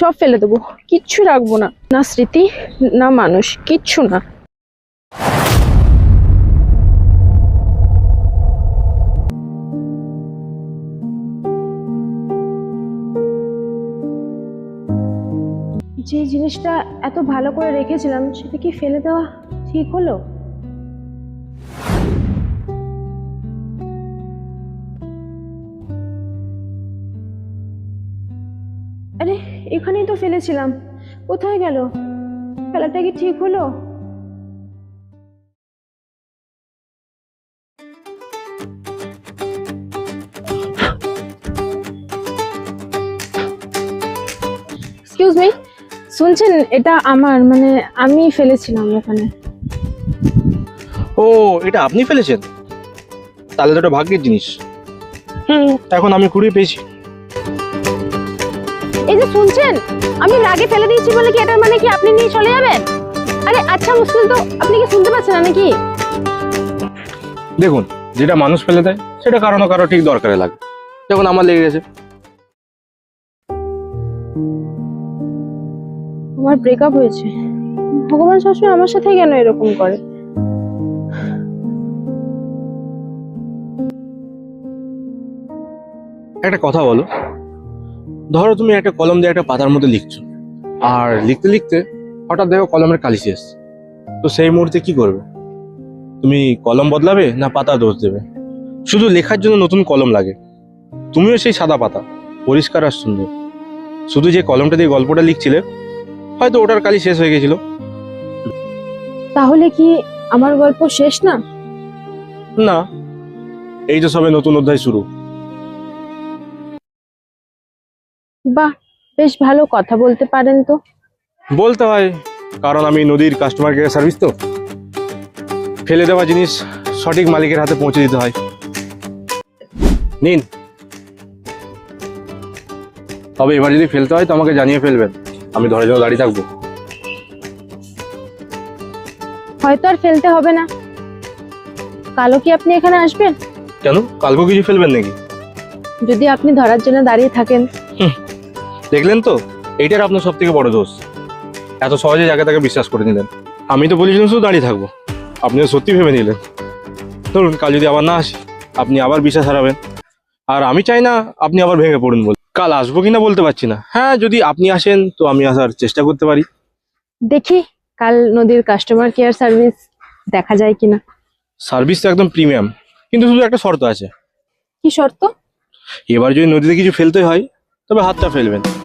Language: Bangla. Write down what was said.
সব ফেলে দেবো, কিচ্ছু রাখবো না, না স্মৃতি না মানুষ, কিচ্ছু না। যে জিনিসটা এত ভালো করে রেখেছিলাম সেটা কি ফেলে দেওয়া ঠিক হলো? আরে এখানেই তো ফেলেছিলাম, কোথায় গেল? ফেলাটা কি ঠিক হলো? এক্সকিউজ মি, শুনছেন? এটা আমার, মানে আমি ফেলেছিলাম ওখানে। ও, এটা আপনি ফেলেছেন? তাহলে তো এটা ভাগ্যের জিনিস। এখন আমি কুড়িয়ে পেয়েছি। এই যে শুনছেন, আমি রাগে ফেলে দিয়েছি বলে কি এটার মানে কি আপনি নিয়ে চলে যাবেন? আরে আচ্ছা মুশকিল তো, আপনি কি শুনতে পাচ্ছেন না নাকি? দেখুন, যেটা মানুষ ফেলে দেয় সেটা কারো না কারো ঠিক দরকারে লাগে, যখন আমার লেগে গেছে। আমার ব্রেকআপ হয়েছে, ভগবান সবসময় আমার সাথে কেন এরকম করে? একটা কথা বলো, ধরো তুমি একটা কলম দিয়ে একটা পাতার মধ্যে লিখছো, আর লিখতে লিখতে হঠাৎ দেখো কলমের কালি শেষ। তো সেই মুহূর্তে কি করবে? তুমি কলম বদলাবে না পাতা দোষ দেবে? শুধু লেখার জন্য নতুন কলম লাগে, তুমিও সেই সাদা পাতা, পরিষ্কার আর সুন্দর। শুধু যে কলমটা দিয়ে গল্পটা লিখছিলে, হয়তো ওটার কালি শেষ হয়ে গেছিল। তাহলে কি আমার গল্প শেষ না? না, এই তো সবে নতুন অধ্যায় শুরু। বাহ, বেশ ভালো কথা বলতে পারেন তো। বলতে হয়, কারণ আমি নদীর কাস্টমার কেয়ার সার্ভিস তো। ফেলে দেওয়া জিনিস সঠিক মালিকের হাতে পৌঁছে দিতে হয়। নিন। তবে এবার যদি ফেলতে হয় তো আমাকে জানিয়ে ফেলবেন, আমি ধরে জন্য দাঁড়িয়ে থাকবো। হয়তো আর ফেলতে হবে না। কালও কি আপনি এখানে আসবেন? কেন, কালকেও কিছু ফেলবেন নাকি? যদি আপনি ধরার জন্য দাঁড়িয়ে থাকেন। দেখলেন তো, এইটার আপনার সব থেকে বড় দোষ। এত সহজে যাকে তাকে বিশ্বাস করে নিলেন। আমি তো বলেছিলাম শুধু দাঁড়িয়ে থাকবো, আপনি তো সত্যি ভেবে নিলেন। ধরুন কাল যদি আবার না আসি, আপনি আবার বিশ্বাস হারাবেন। আর আমি চাই না আপনি আবার ভেঙে পড়ুন বলে। কাল আসবো কিনা বলতে পারছি না। হ্যাঁ, যদি আপনি আসেন তো আমি আসার চেষ্টা করতে পারি। দেখি কাল নদীর কাস্টমার কেয়ার সার্ভিস দেখা যায় কিনা। সার্ভিস তো একদম প্রিমিয়াম, কিন্তু শুধু একটা শর্ত আছে। কি শর্ত? এবার যদি নদীতে কিছু ফেলতে হয় তবে হাতটা ফেলবেন।